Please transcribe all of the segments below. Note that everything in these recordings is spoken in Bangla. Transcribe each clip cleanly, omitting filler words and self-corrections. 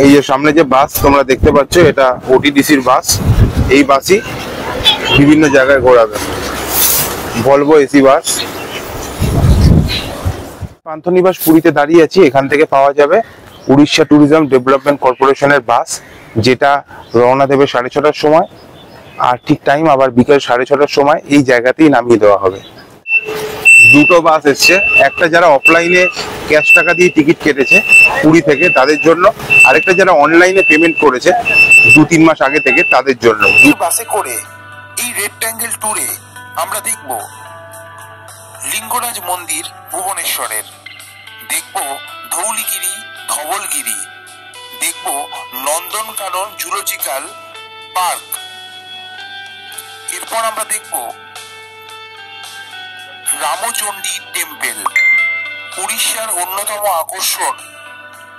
এই যে সামনে যে বাস তোমরা দেখতে পাচ্ছ, এটা ওটিডিসির বাস। এই বাসই বিভিন্ন জায়গায় ঘোরাবে, ভলভো এসি বাস। পান্থনিবাস পুরীতে দাঁড়িয়ে আছি, এখান থেকে পাওয়া যাবে উড়িষ্যা ট্যুরিজম ডেভেলপমেন্ট কর্পোরেশনের বাস, যেটা রওনা দেবে 6:30টার সময়। আর ঠিক টাইম আবার বিকেল 6:30টার সময় এই জায়গাতেই নামিয়ে দেওয়া হবে। দুটো বাস এসছে, একটা যারা অফলাইনে ক্যাশ টাকা দিয়ে টিকিট কেটেছে পুরী থেকে তাদের জন্য, আরেকটা যারা অনলাইনে পেমেন্ট করেছে 2-3 মাস আগে থেকে তাদের জন্য। বাসে করে এই রেক্ট্যাঙ্গেল ট্যুরে আমরা দেখব লিঙ্গরাজ মন্দির ভুবনেশ্বরের, দেখব ধৌলিগিরি, ধবলগিরি, দেখব নন্দনকানন জুলজিক্যাল পার্ক। এরপর আমরা দেখব রামচণ্ডী টেম্পল, উড়িষ্যার অন্যতম আকর্ষণ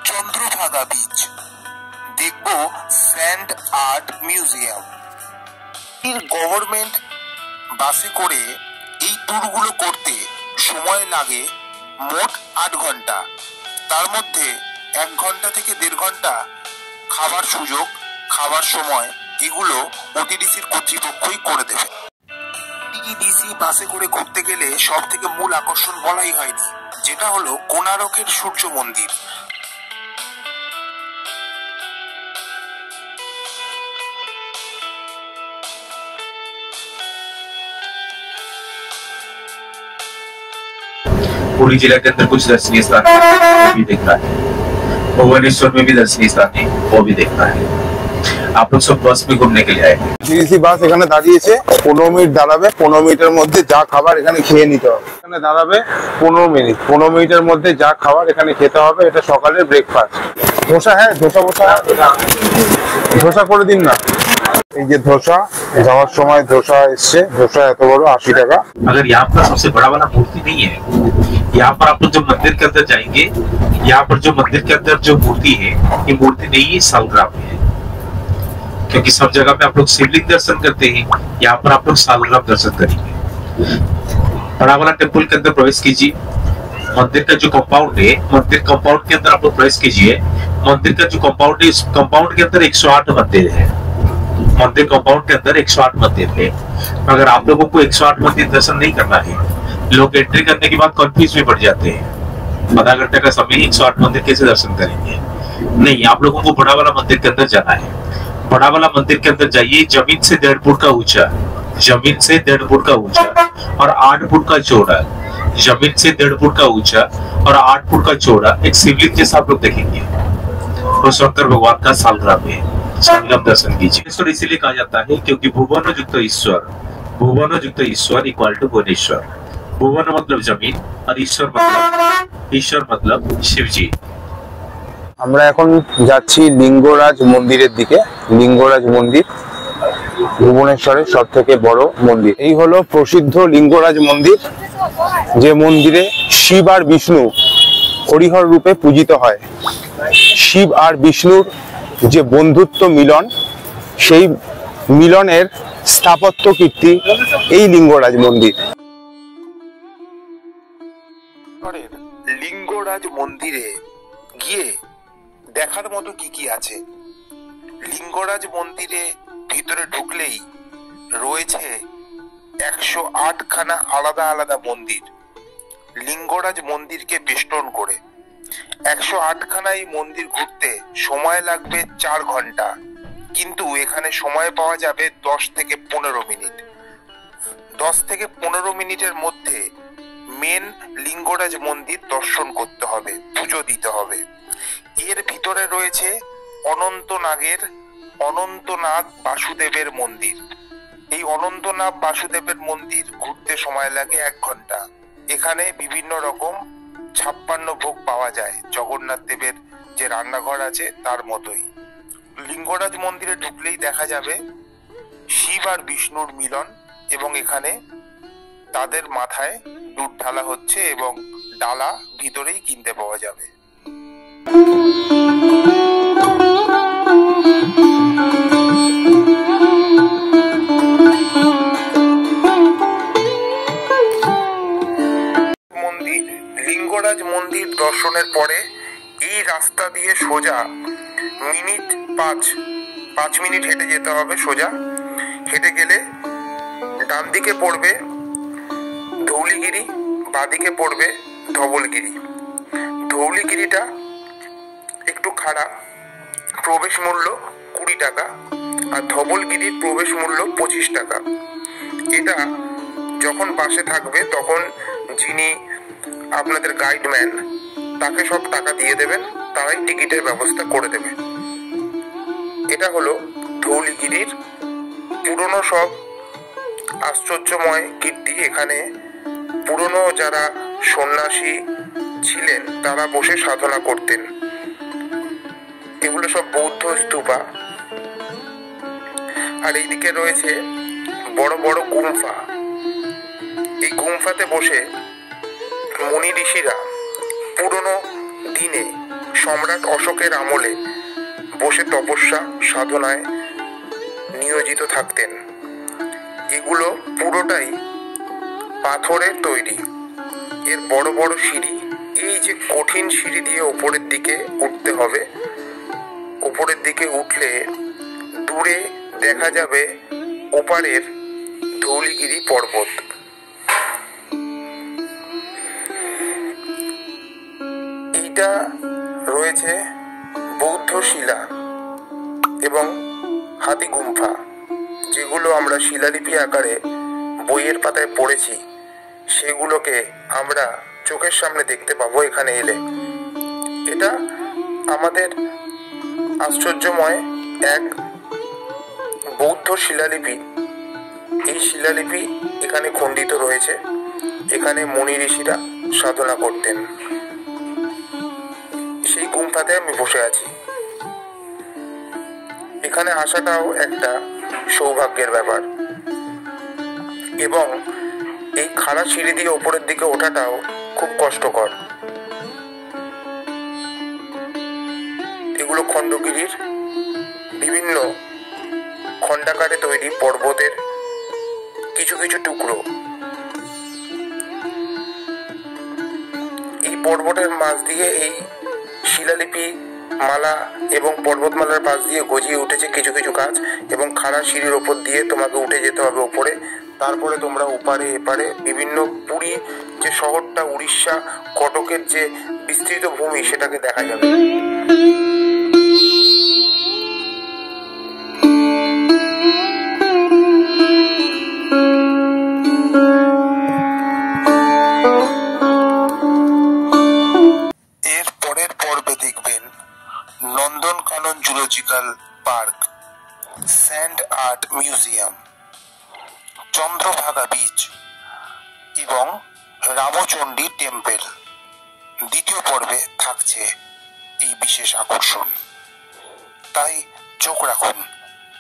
চন্দ্রভাগা বিচ, দেখব স্যান্ড আর্ট মিউজিয়াম। গভর্নমেন্ট বাসে করে এই ট্যুরগুলো করতে সময় লাগে মোট 8 ঘন্টা। তার মধ্যে 1 ঘন্টা থেকে 1.5 ঘন্টা খাবার সুযোগ, খাবার সময় এগুলো ওটিডিসির কর্তৃপক্ষই করে দেবে। ওটিডিসি বাসে করে ঘুরতে গেলে সব থেকে মূল আকর্ষণ বলাই হয়নি, যেটা হলো কোণারকের সূর্য মন্দির। पुरी जिला के अंदर कुछ दर्शनीय स्थान वो भी देखना है, भुवनेश्वर में भी दर्शनीय स्थान है वो भी देखना है। आप लोग सब बस में घूमने के लिए आए। টিটিসি বাস এখানে দাঁড়িয়েছে, 15 মিনিট দাঁড়াবে। 15 মিনিটের মধ্যে যা খাবার এখানে খেয়ে নিতে হবে। এখানে দাঁড়াবে 15 মিনিট, 15 মিনিটের মধ্যে যা খাবার এখানে খেতে হবে। এটা সকালের ব্রেকফাস্ট। ধোসা, হ্যাঁ ধোসা ধোসা করে দিন না। এই যে ধোসা, যাওয়ার সময় ধোসা এসছে, ধোসা এত বড় 80 টাকা। अगर यहाँ पर सबसे बड़ा वाला मूर्ति नहीं है, यहाँ पर आप लोग जो मंदिर के अंदर जाएंगे, यहाँ पर जो मंदिर के अंदर जो मूर्ति है, ये मूर्ति नहीं है, सालग्राम है। क्योंकि सब जगह पे आप लोग शिवलिंग दर्शन करते हैं, यहाँ पर आप लोग सालग्राम दर्शन करेंगे। बड़ा वाला टेम्पल के अंदर प्रवेश कीजिए। मंदिर का जो कंपाउंड है, मंदिर कंपाउंड के अंदर आप लोग प्रवेश कीजिए। मंदिर का जो कंपाउंड है, इस कंपाउंड के अंदर 108 मंदिर है। मंदिर कंपाउंड के अंदर 108 मंदिर है। अगर आप लोगों को 108 मंदिर दर्शन नहीं करना है, लोग एंट्री करने के बाद कंफ्यूज भी पड़ जाते हैं, आधा घंटे का समय 108 मंदिर कैसे दर्शन करेंगे। नहीं, आप लोगों को बड़ा वाला मंदिर के अंदर जाना है। बड़ा वाला मंदिर के अंदर जाइए, जमीन से 1.5 फुट का ऊंचा, जमीन से 1.5 फुट का ऊंचा और 8 फुट का चौड़ा, जमीन से 1.5 फुट का ऊंचा और 8 फुट का चौड़ा एक शिवलिंग जैसा आप लोग देखेंगे। वो शंकर भगवान का सालग्राम है, संगम दर्शन कीजिए। ईश्वर इसीलिए कहा जाता है क्योंकि भुवन युक्त ईश्वर इक्वल टू भुवनेश्वर। भुवन मतलब जमीन और ईश्वर मतलब शिव जी। আমরা এখন যাচ্ছি লিঙ্গরাজ মন্দিরের দিকে। লিঙ্গরাজ মন্দির ভুবনেশ্বরের সব থেকে বড় মন্দির। এই হলো প্রসিদ্ধ লিঙ্গরাজ মন্দির, যে মন্দিরে শিব আর বিষ্ণু হরিহর রূপে পূজিত হয়। শিব আর বিষ্ণুর যে বন্ধুত্ব মিলন, সেই মিলনের স্থাপত্য কীর্তি এই লিঙ্গরাজ মন্দির। লিঙ্গরাজ মন্দিরে গিয়ে দেখার মতো কি কি আছে। লিঙ্গরাজ মন্দিরে ভিতরে ঢুকলেই রয়েছে 108 খানা আলাদা আলাদা মন্দির লিঙ্গরাজ মন্দিরকে বেষ্টন করে। 108 খানা এই মন্দির ঘুরতে সময় লাগবে 4 ঘন্টা, কিন্তু এখানে সময় পাওয়া যাবে 10 থেকে 15 মিনিট। 10 থেকে 15 মিনিটের মধ্যে মেন লিঙ্গরাজ মন্দির দর্শন করতে হবে, পুজো দিতে হবে। এর ভিতরে রয়েছে অনন্তনাগ বাসুদেবের মন্দির। এই অনন্তনাগ বাসুদেবের মন্দির ঘুরতে সময় লাগে 1 ঘন্টা। এখানে বিভিন্ন রকম 56 ভোগ পাওয়া যায়, জগন্নাথ দেবের যে রান্নাঘর আছে তার মতোই। লিঙ্গরাজ মন্দিরে ঢুকলেই দেখা যাবে শিব আর বিষ্ণুর মিলন, এবং এখানে তাদের মাথায় দুধ ঢালা হচ্ছে এবং ডালা ভিতরেই কিনতে পাওয়া যাবে। লিঙ্গরাজ মন্দির দর্শনের পরে এই রাস্তা দিয়ে সোজা মিনিট 5 মিনিট হেঁটে যেতে হবে সোজা। হেঁটে গেলে ডান দিকে পড়বে ধৌলিগিরি, বাঁদিকে পড়বে ধবলগিরি। ধৌলিগিরিটা একটু খাড়া, প্রবেশ মূল্য 20 টাকা, আর ধবলগিরির প্রবেশ মূল্য 25 টাকা। এটা যখন বাসে থাকবে তখন যিনি আপনাদের গাইডম্যান তাকে সব টাকা দিয়ে দেবেন, তারাই টিকিটের ব্যবস্থা করে দেবে। এটা হলো ধৌলিগিরির পুরনো সব আশ্চর্যময় কীর্তি। এখানে পুরনো যারা সন্ন্যাসী ছিলেন তারা বসে সাধনা করতেন। এগুলো সব বৌদ্ধ স্তূপা। আর এইদিকে রয়েছে বড় বড় গুম্ফা। এই গুম্ফাতে বসে মুনি ঋষিরা পুরনো দিনে সম্রাট অশোকের আমলে বসে তপস্যা সাধনায় নিয়োজিত থাকতেন। এগুলো পুরোটাই পাথরের তৈরি। এর বড় বড় সিঁড়ি, এই যে কঠিন সিঁড়ি দিয়ে ওপরের দিকে উঠতে হবে। ওপরের দিকে উঠলে দূরে দেখা যাবে ওপারের ধৌলিগিরি পর্বত। এইটা রয়েছে বৌদ্ধ শিলা এবং হাতি গুম্ফা, যেগুলো আমরা শিলালিপি আকারে বইয়ের পাতায় পড়েছি, সেগুলোকে আমরা চোখের সামনে দেখতে পাবো এখানে এলে। এটা আমাদের আশ্চর্যময় এক বৌদ্ধ শিলালিপি। এই শিলালিপি এখানে খণ্ডিত রয়েছে। এখানে মুনি ঋষিরা সাধনা করতেন। সেই গুম্ফাতে আমি বসে আছি। এখানে আসাটাও একটা সৌভাগ্যের ব্যাপার, এবং এই খাড়া সিঁড়ি দিয়ে ওপরের দিকে ওঠাটাও খুব কষ্টকর। এগুলো খণ্ডগিরির বিভিন্ন খণ্ডাকারে তৈরি পর্বতের কিছু কিছু টুকরো। এই পর্বতের মাঝ দিয়ে এই শিলালিপি মালা এবং পর্বতমালার পাশ দিয়ে গজিয়ে উঠেছে কিছু কিছু গাছ, এবং খাড়া সিঁড়ির ওপর দিয়ে তোমাকে উঠে যেতে হবে ওপরে। তারপরে তোমরা ওপারে এপারে বিভিন্ন পুরী যে শহরটা, উড়িষ্যা কটকের যে বিস্তৃত ভূমি, সেটাকে দেখা যাবে। এর পরের পর্বে দেখবেন Nandankanan zoological park, sand art museum, Chandrabhaga beach এবং রামচণ্ডী টেম্পল। দ্বিতীয় পর্বে থাকছে এই বিশেষ আকর্ষণ, তাই চোখ রাখুন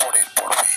পরের পর্বে।